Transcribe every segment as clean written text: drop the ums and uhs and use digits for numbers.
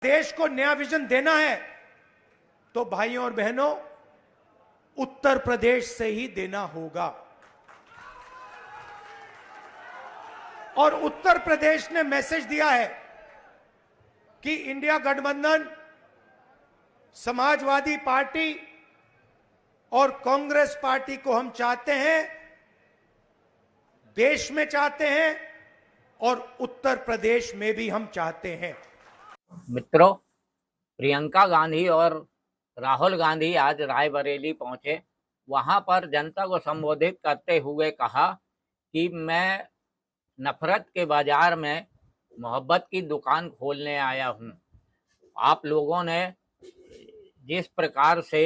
देश को नया विजन देना है तो भाइयों और बहनों उत्तर प्रदेश से ही देना होगा। और उत्तर प्रदेश ने मैसेज दिया है कि इंडिया गठबंधन, समाजवादी पार्टी और कांग्रेस पार्टी को हम चाहते हैं, देश में चाहते हैं और उत्तर प्रदेश में भी हम चाहते हैं। मित्रों, प्रियंका गांधी और राहुल गांधी आज रायबरेली पहुंचे। वहां पर जनता को संबोधित करते हुए कहा कि मैं नफरत के बाजार में मोहब्बत की दुकान खोलने आया हूं। आप लोगों ने जिस प्रकार से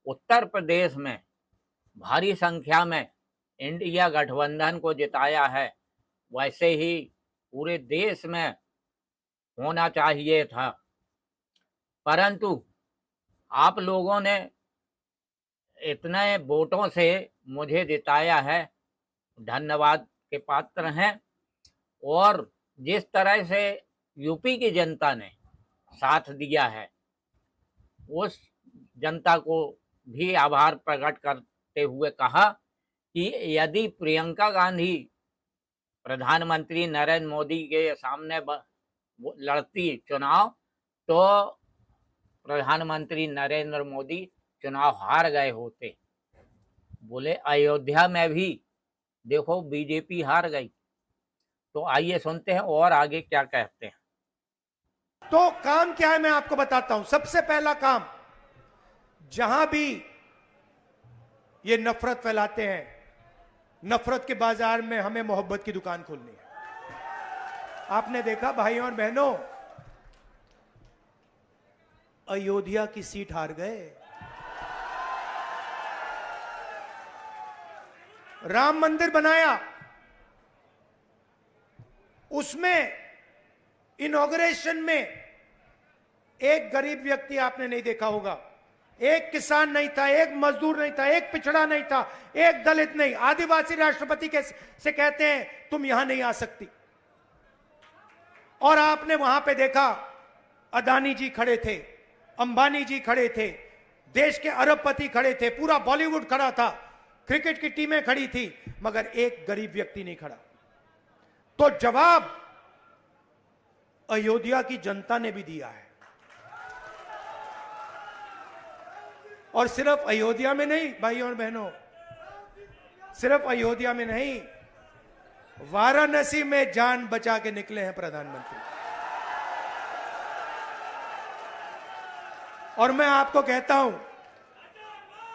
उत्तर प्रदेश में भारी संख्या में इंडिया गठबंधन को जिताया है, वैसे ही पूरे देश में होना चाहिए था, परंतु आप लोगों ने इतने वोटों से मुझे जिताया है, धन्यवाद के पात्र हैं। और जिस तरह से यूपी की जनता ने साथ दिया है, उस जनता को भी आभार प्रकट करते हुए कहा कि यदि प्रियंका गांधी प्रधानमंत्री नरेंद्र मोदी के सामने लड़ती चुनाव तो प्रधानमंत्री नरेंद्र मोदी चुनाव हार गए होते। बोले अयोध्या में भी देखो बीजेपी हार गई। तो आइए सुनते हैं और आगे क्या कहते हैं। तो काम क्या है मैं आपको बताता हूं। सबसे पहला काम, जहां भी ये नफरत फैलाते हैं, नफरत के बाजार में हमें मोहब्बत की दुकान खोलनी है। आपने देखा भाइयों और बहनों, अयोध्या की सीट हार गए, राम मंदिर बनाया, उसमें इनॉग्रेशन में एक गरीब व्यक्ति आपने नहीं देखा होगा, एक किसान नहीं था, एक मजदूर नहीं था, एक पिछड़ा नहीं था, एक दलित नहीं, आदिवासी राष्ट्रपति से कहते हैं तुम यहां नहीं आ सकती। और आपने वहां पे देखा अदानी जी खड़े थे, अंबानी जी खड़े थे, देश के अरबपति खड़े थे, पूरा बॉलीवुड खड़ा था, क्रिकेट की टीमें खड़ी थी, मगर एक गरीब व्यक्ति नहीं खड़ा। तो जवाब अयोध्या की जनता ने भी दिया है। और सिर्फ अयोध्या में नहीं भाइयों और बहनों, सिर्फ अयोध्या में नहीं, वाराणसी में जान बचा के निकले हैं प्रधानमंत्री। और मैं आपको कहता हूं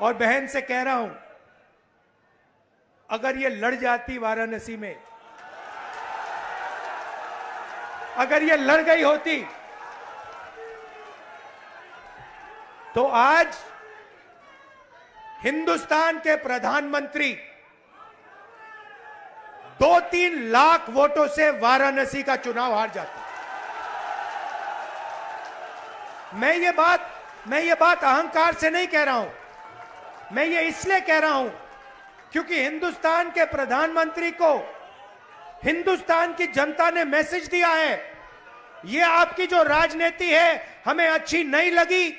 और बहन से कह रहा हूं, अगर ये लड़ जाती वाराणसी में, अगर ये लड़ गई होती तो आज हिंदुस्तान के प्रधानमंत्री 2-3 लाख वोटों से वाराणसी का चुनाव हार जाते। मैं ये बात अहंकार से नहीं कह रहा हूं, मैं ये इसलिए कह रहा हूं क्योंकि हिंदुस्तान के प्रधानमंत्री को हिंदुस्तान की जनता ने मैसेज दिया है, ये आपकी जो राजनीति है हमें अच्छी नहीं लगी,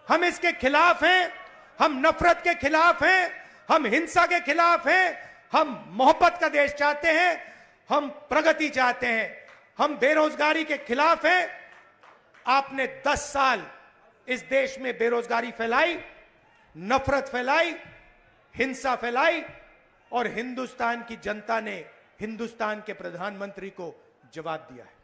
हम इसके खिलाफ हैं, हम नफरत के खिलाफ हैं, हम हिंसा के खिलाफ हैं, हम मोहब्बत का देश चाहते हैं, हम प्रगति चाहते हैं, हम बेरोजगारी के खिलाफ हैं। आपने 10 साल इस देश में बेरोजगारी फैलाई, नफरत फैलाई, हिंसा फैलाई, और हिंदुस्तान की जनता ने हिंदुस्तान के प्रधानमंत्री को जवाब दिया है।